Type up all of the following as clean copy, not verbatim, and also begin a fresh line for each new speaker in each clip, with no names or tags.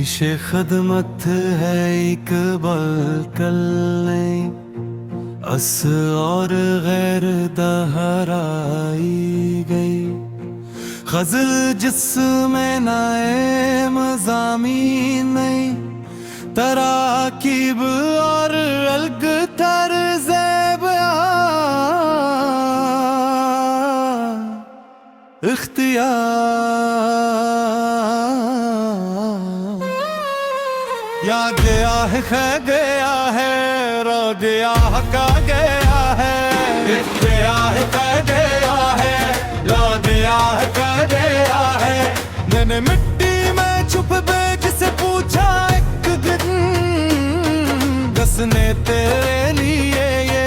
पीछे खदमत है इकबाल कल नहीं, अस और गैर दहराई गई। गजल जिसमें नाए मज़ामीन नहीं, तराकीब और अलग तर्ज़ बयां इख्तियार। या गया है ख गया है, रो गया का गया है, गया है क गया है, लो गया का गया है। मैंने मिट्टी में छुप बैठ से पूछा एक दिन, दसने तेरे लिए ये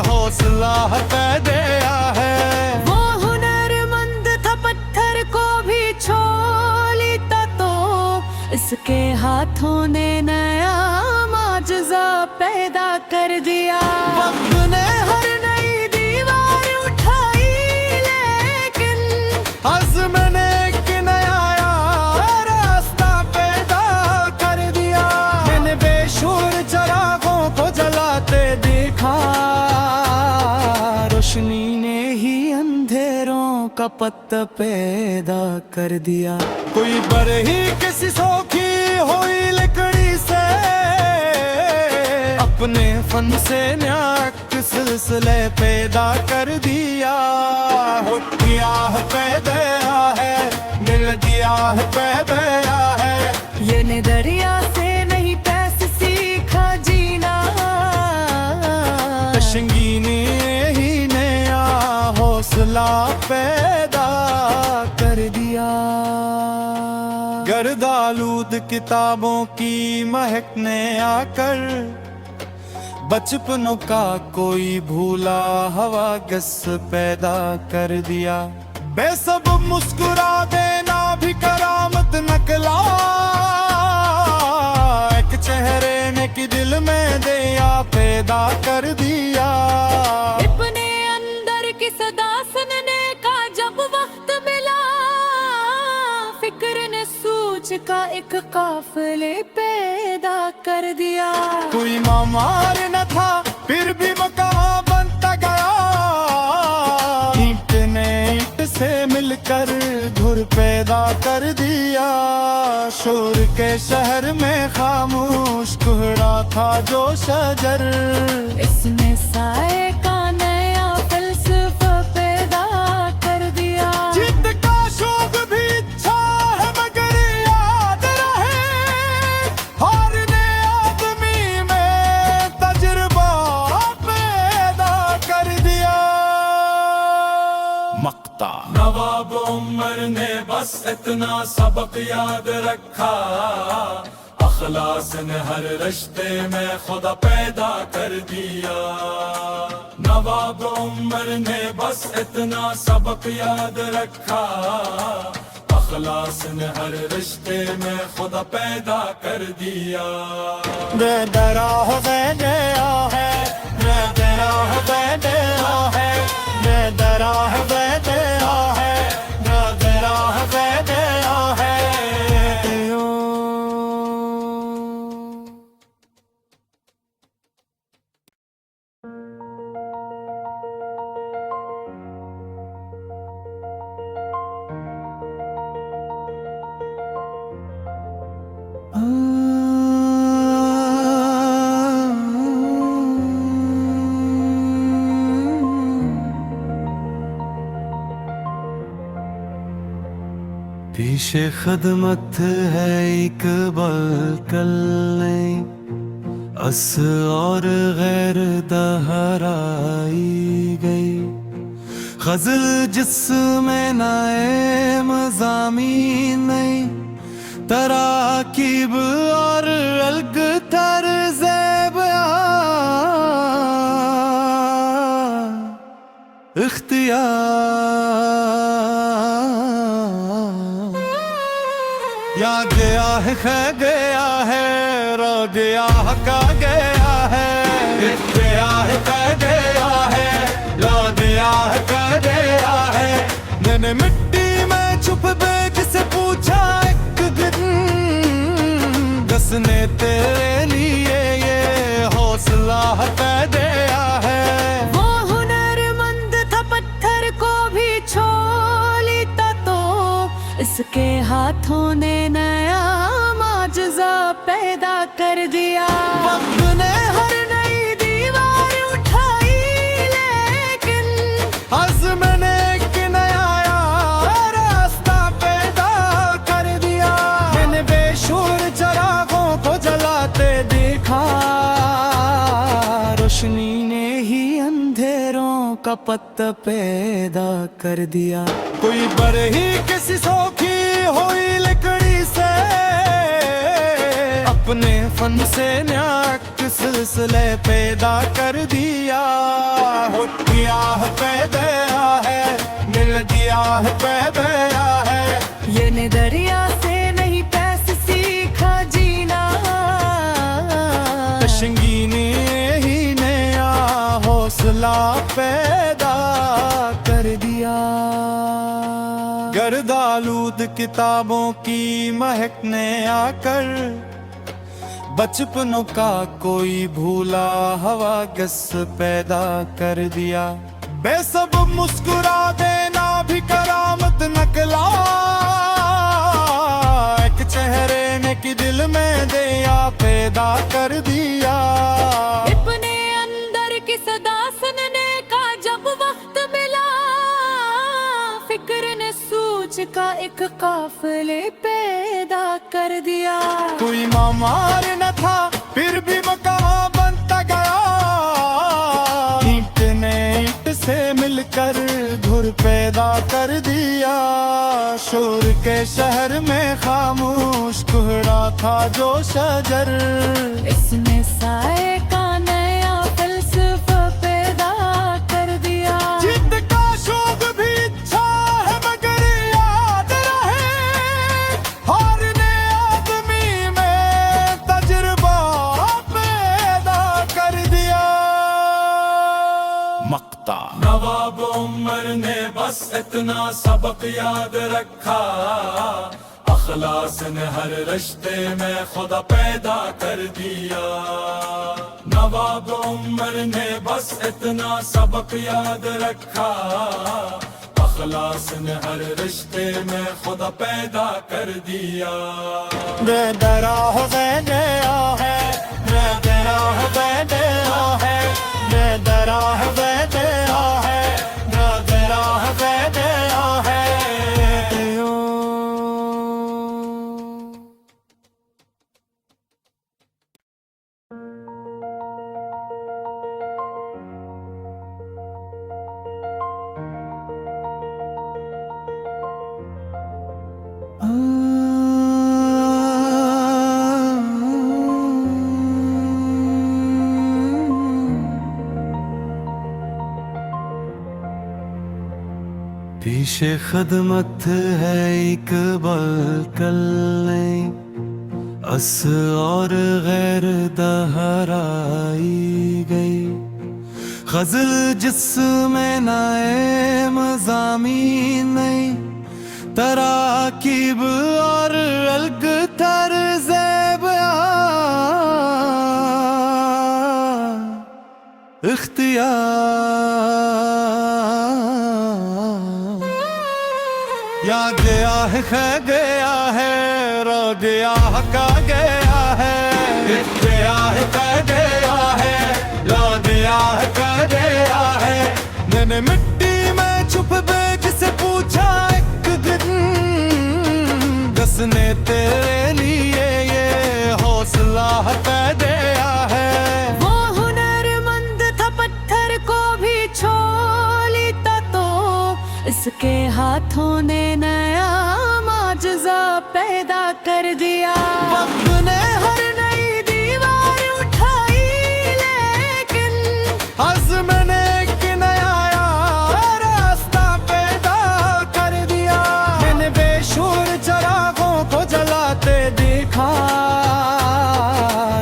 हौसला है गया है।
वो हुनरमंद था पत्थर को भी छू लेता तो इसके हाथों ने नया माजज़ा पैदा कर दिया।
वक्त ने
हर नई दीवार उठाई लेकिन
आज़म ने एक नया रास्ता पैदा कर दिया। मैंने बेशुर चरागों को जलाते देखा, रोशनी ने ही अंधेरों का पत्ता पैदा कर दिया। कोई बरही किसी सोखी हुई लकड़ी से अपने फन से न्याक सिलसिले पैदा कर दिया। हो गया है पैदा है, मिल गया है पैदा है।
ये ने दरिया से नहीं पैसे सीखा जीना,
कशंगी ने ही नया हौसला पैदा कर दिया। गर्दालूद किताबों की महक ने आकर बचपनों का कोई भूला हवा गस पैदा कर दिया। बेसब मुस्कुरा देना भी करामत नकला, एक चेहरे ने कि दिल में दया पैदा कर दिया।
अपने अंदर की सदा सुनने का जब वक्त मिला, फिक्र ने सूझ का एक काफिले पैदा कर दिया।
कोई मामार न था फिर भी मकाम बनता गया, ईंट ने ईंट से मिलकर धुर पैदा कर दिया। शोर के शहर में खामोश कुहरा था जो शजर,
इसने साए का नया फलसफा पैदा कर दिया।
जिद का शौक भी इच्छा है मगर याद रहे, हारने आदमी में तजुर्बा पैदा कर दिया। मक्ता नवाब उमर ने बस इतना सबक याद रखा, अखलास ने हर रिश्ते में खुदा पैदा कर दिया। नवाब उमर ने बस इतना सबक याद रखा, अखलास ने हर रिश्ते में खुदा पैदा कर दिया। दरा हो गया है, दरा हो गया है, दरा हो गया है, दरा हो गया है। पीछे खदमत है इकबाल कल नहीं, अस और गैर दहराई गई। गजल जिसमें नाए मज़ामीन नहीं, तराकीब और अलग तर्ज़ बयां इख्तियार। या गया है ख गया है, रो गया का गया है, गया है क गया है, लो गया का गया है। मैंने मिट्टी में छुप बैठ से पूछा एक दिन,
राह पे दिया है।
वो हुनरमंद था पत्थर को भी छू लेता तो इसके हाथों ने नया माजज़ा पैदा कर दिया।
वक्त ने हर नई दीवार उठाई लेकिन अज़्म ने एक नया रास्ता पैदा कर दिया। मैंने बेशुर चिरागों को जलाते देखा, रोशनी ने ही अंधेरों का पत्ता पैदा कर दिया। कोई बरही किसी सोखी हुई लकड़ी से अपने फन से न्याक सिलसिले पैदा कर दिया। हो गया है पैदा है, मिल गया है पैदा है।
ये ने दरिया से नहीं पैसे सीखा जीना,
कश्मीरी ने ही नया हौसला पैदा कर दिया। गर्दालूद किताबों की महक ने आकर बचपनों का कोई भूला हवा गस पैदा कर दिया। बेसब्ब मुस्कुरा देना भी करामत नकला, एक चेहरे ने कि दिल में दया पैदा कर दिया।
अपने अंदर की सदा सुनने का जब वक्त मिला, फिक्र ने सूझ का एक काफिले पैदा कर दिया।
कोई मामार न था फिर भी मकाम बनता गया, ईंट ने ईंट से मिलकर धुर पैदा कर दिया। शोर के शहर में खामोश कुहरा था जो शजर,
इसने साए का नया फलसफा पैदा कर दिया।
जिद का शौक भी इच्छा है मगर याद रहे, हारने आदमी में तजुर्बा पैदा कर दिया। मक्ता
नवाब उमर ने बस इतना सबक याद रखा, अखलास ने हर रिश्ते में खुदा पैदा कर दिया। नवाब उमर ने बस इतना सबक याद रखा, अखलास ने हर रिश्ते में खुदा पैदा कर दिया।
बेदरा हो गया है, बेदरा हो गया है, बेदरा हो गया है, बेदरा हो गया है। पीछे खदमत है इकबाल कल नहीं, अस और गैर दहराई गई। गजल जिसमें नाए मज़ामीन नहीं, तराकीब और अलग तर्ज़ बयां इख्तियार। या गया है खा गया है, रो गया का गया है, गया है खा गया है, रो गया का गया है। मैंने मिट्टी में छुप बैग से पूछा एक दिन, जिसने तेरे लिए ये हौसला पैदा है।
वो हुनरमंद था पत्थर को भी छू लेता तो इसके हाथों ने नया माजज़ा पैदा कर दिया।
वक्त ने हर नई दीवार उठाई लेकिन अज़्म ने एक नया रास्ता पैदा कर दिया। मैंने बेशुर चिरागों को जलाते देखा,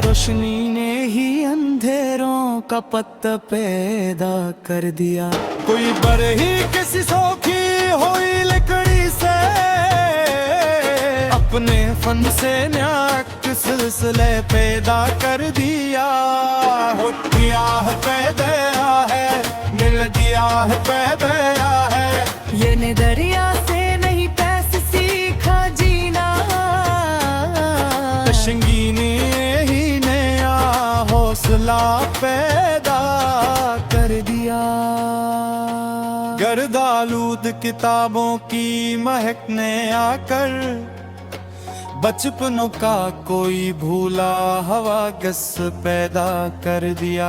रोशनी ने ही अंधेरों का पत्ता पैदा कर दिया। कोई बरही किसी सोखी हुई लकड़ी से अपने फन से न्याक सिलसिले पैदा कर दिया। हो दिया है पैदा है, मिल दिया है पैदा है।
ये नजरिया से नहीं पैसे सीखा जीना,
तशंगी ने ही नया हौसला पैदा कर दिया। गर्दालूद किताबों की महक ने आकर बचपनों का कोई भूला हवा गस पैदा कर दिया।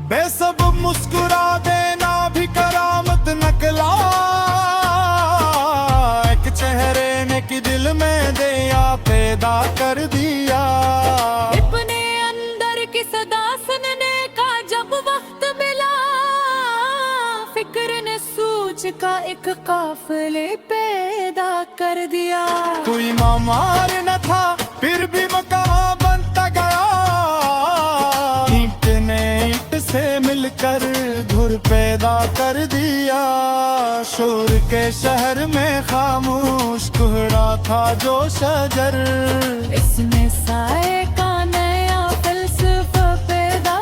बेसब्ब मुस्कुरा देना भी करामत नकला, एक चेहरे ने कि दिल में दया पैदा कर दिया।
अपने अंदर की सदा सुनने का जब वक्त मिला, फिक्र ने सूझ का एक काफिले पैदा कर दिया।
कोई मामार न था फिर भी मकाम बनता गया, ईंट ने ईंट से मिलकर धुर पैदा कर दिया। शोर के शहर में खामोश कुहरा था जो शजर,
इसने साए का नया फलसफा पैदा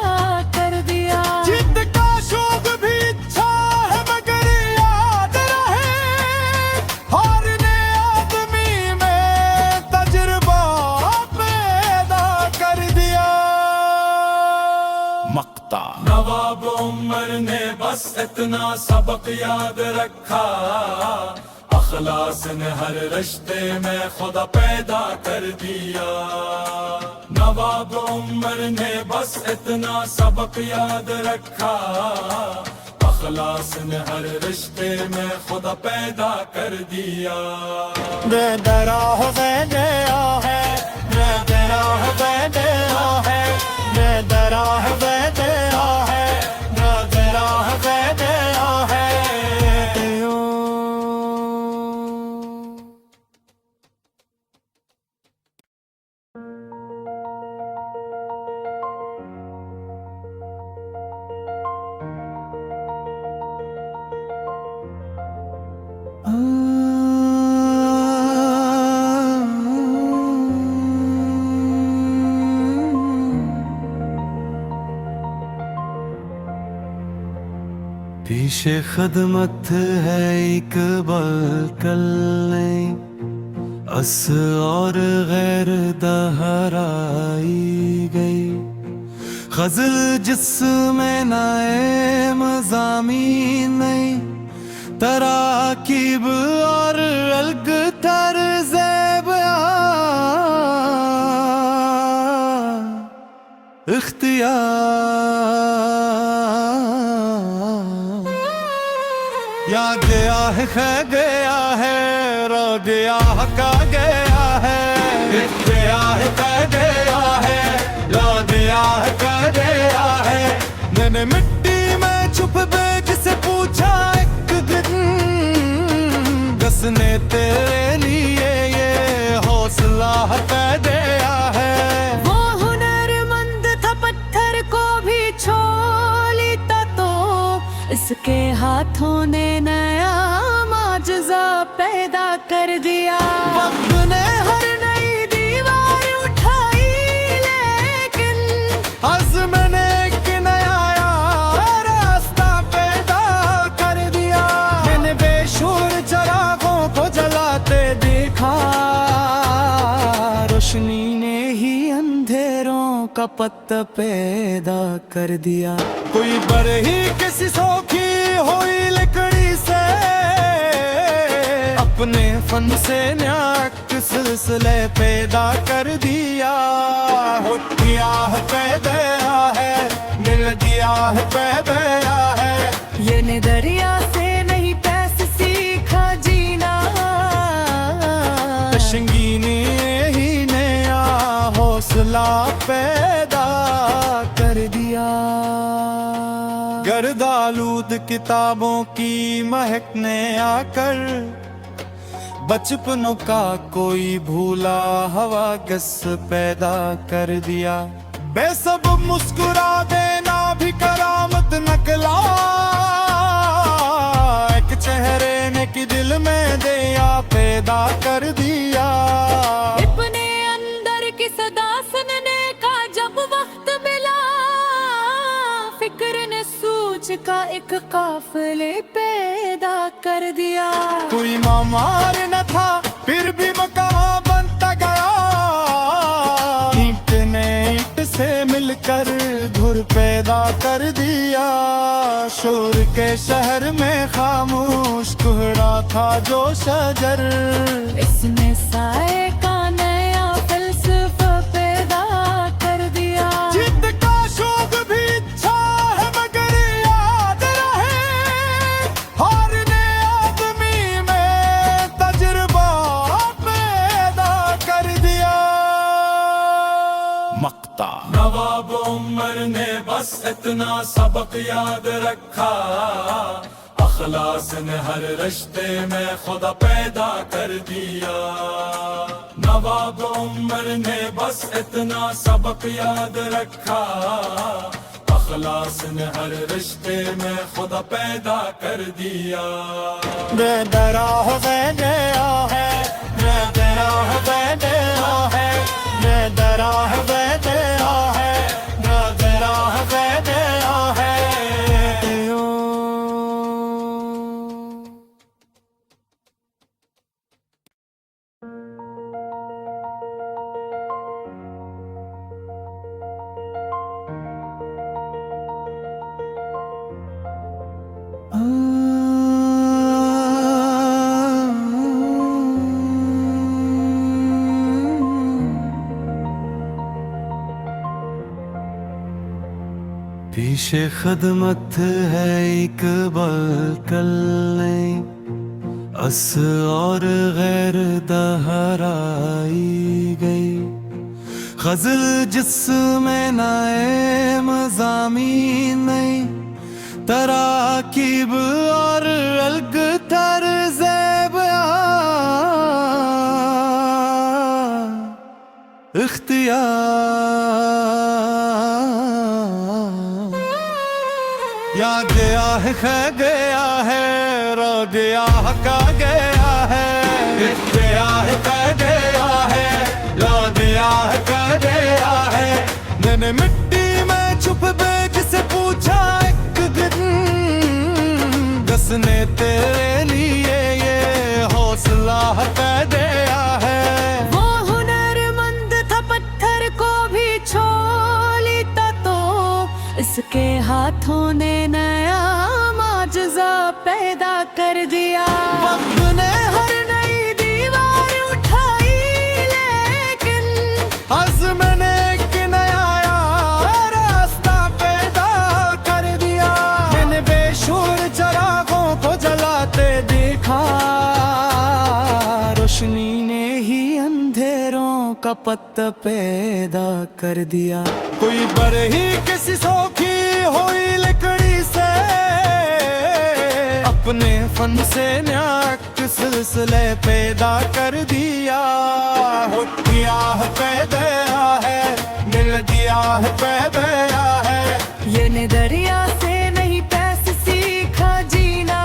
कर दिया।
जिद का शौक भी इच्छा है मगर याद रहे, हारने आदमी में तजुर्बा पैदा कर दिया। मक्ता
नवाब उमर ने बस इतना सबक याद रखा, अखलास ने हर रिश्ते में खुदा पैदा कर दिया। नवाब उमर ने बस इतना सबक याद रखा, अखलास ने हर रिश्ते में खुदा पैदा कर दिया।
बेदरा हो गया है, बेदरा हो गया है, बेदरा हो गया है, बेदरा हो गया है। पीछे खदमत है इकबाल कल नहीं, अस और गैर दहराई गई। गजल जिसमें नाए मज़ामीन नहीं, तराकीब और अलग तर्ज़ बयां इख्तियार। या गया है खै गया है, रो गया का गया है, गया है खै गया है, रो गया का गया है। मैंने मिट्टी में छुप बेग से पूछा एक दिन, कसने तेरे लिए ये हौसला है दिया है।
वो हुनरमंद था पत्थर को भी छू लेता तो, इसके हाथों ने नया माजज़ा पैदा कर दिया।
वक्त ने हर नई दीवार उठाई, लेकिन अज़्म ने एक नया रास्ता पैदा कर दिया। मैंने बेशुर चिरागों को जलाते देखा, रोशनी ने ही अंधेरों का पत्ता पैदा कर दिया। कोई बरही किसी सौखी हुई लकड़ी से, अपने फन से न्याक सिलसिले पैदा कर दिया। हो दिया है पैदा है, मिल दिया है पैदा है।
ये नजरिया से नहीं पैसे सीखा जीना,
तशंगी ने ही नया हौसला पैदा कर दिया। गर्दालूद किताबों की महक ने आकर बचपनों का कोई भूला हवा गस पैदा कर दिया। बेसब्ब मुस्कुरा देना भी करामत नकला, एक चेहरे ने कि दिल में दया पैदा कर दिया।
का एक काफिले पैदा कर दिया।
कोई मामार न था फिर भी मकान बनता गया। ईंट ने ईंट से मिलकर धुर पैदा कर दिया। शोर के शहर में खामोश कुहरा था जो शजर।
इसने साए का नया फलसफा पैदा कर दिया।
जिद का शौक भी अच्छा है मगर याद रहे, हारने आदमी में तजुर्बा पैदा कर दिया। मक्ता
नवाब उमर ने बस इतना सबक याद रखा, अखलास ने हर रिश्ते में खुदा पैदा कर दिया। नवाब उमर ने बस इतना सबक याद रखा, अखलास ने हर रिश्ते में खुदा पैदा कर दिया।
बेदरा हो गया है, बेदरा हो गया है, बेदरा हो गया है, बेदरा हो गया है। पीछे खदमत है इकबाल कल नहीं, अस और गैर दहराई गई। गजल जिसमें नाए मज़ामीन नहीं, तराकीब और अलग तर्ज़ बयां इख्तियार। या गया है खा गया है, रो गया का गया है, गया है खा गया है, लो गया का गया है। मैंने मिट्टी में छुप बेग से पूछा एक दिन, किसने तेरे लिए ये हौसला कर दिया है।
वो हुनरमंद था पत्थर को भी छोड़ता तो, इसके हाथों ने नया माजज़ा पैदा कर दिया।
वक्त ने हर नई दीवार उठाई, लेकिन अज़्म ने एक नया रास्ता पैदा कर दिया। मैंने बेशुर चरागों को जलाते देखा, रोशनी ने ही अंधेरों का पत्ता पैदा कर दिया। कोई बरही किसी सोखी हुई लकड़ी से, अपने फन से न्याक सिलसिले पैदा कर दिया। हो दिया है पैदा है, मिल दिया है पैदा है।
ये ने दरिया से नहीं पैसे सीखा जीना,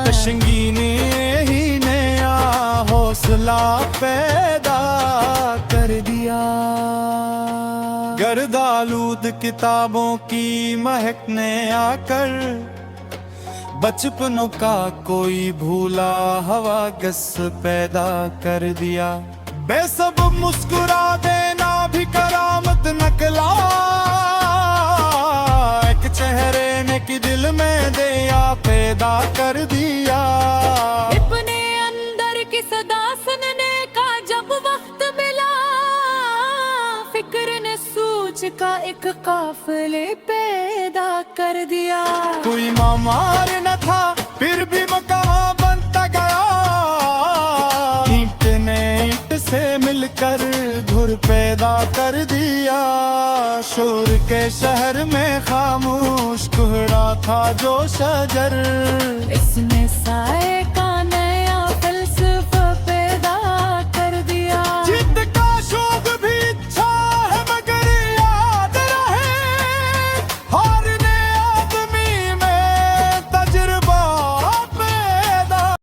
कशंगी ने ही नया हौसला पैदा कर दिया। गर्दालूद किताबों की महक ने आकर, बचपनों का कोई भूला हवा गस पैदा कर दिया। बेसब्ब मुस्कुरा देना भी करामत नकला, एक चेहरे ने की दिल में दया पैदा कर दिया।
अपने अंदर की सदा सुनने का जब वक्त मिला, फिक्र ने सूझ का एक काफिले पैदा कर दिया।
कोई मामार न था फिर भी मकान बनता गया। ईंट ने ईंट से मिलकर धुर पैदा कर दिया। शोर के शहर में खामोश कुहरा था जो शजर।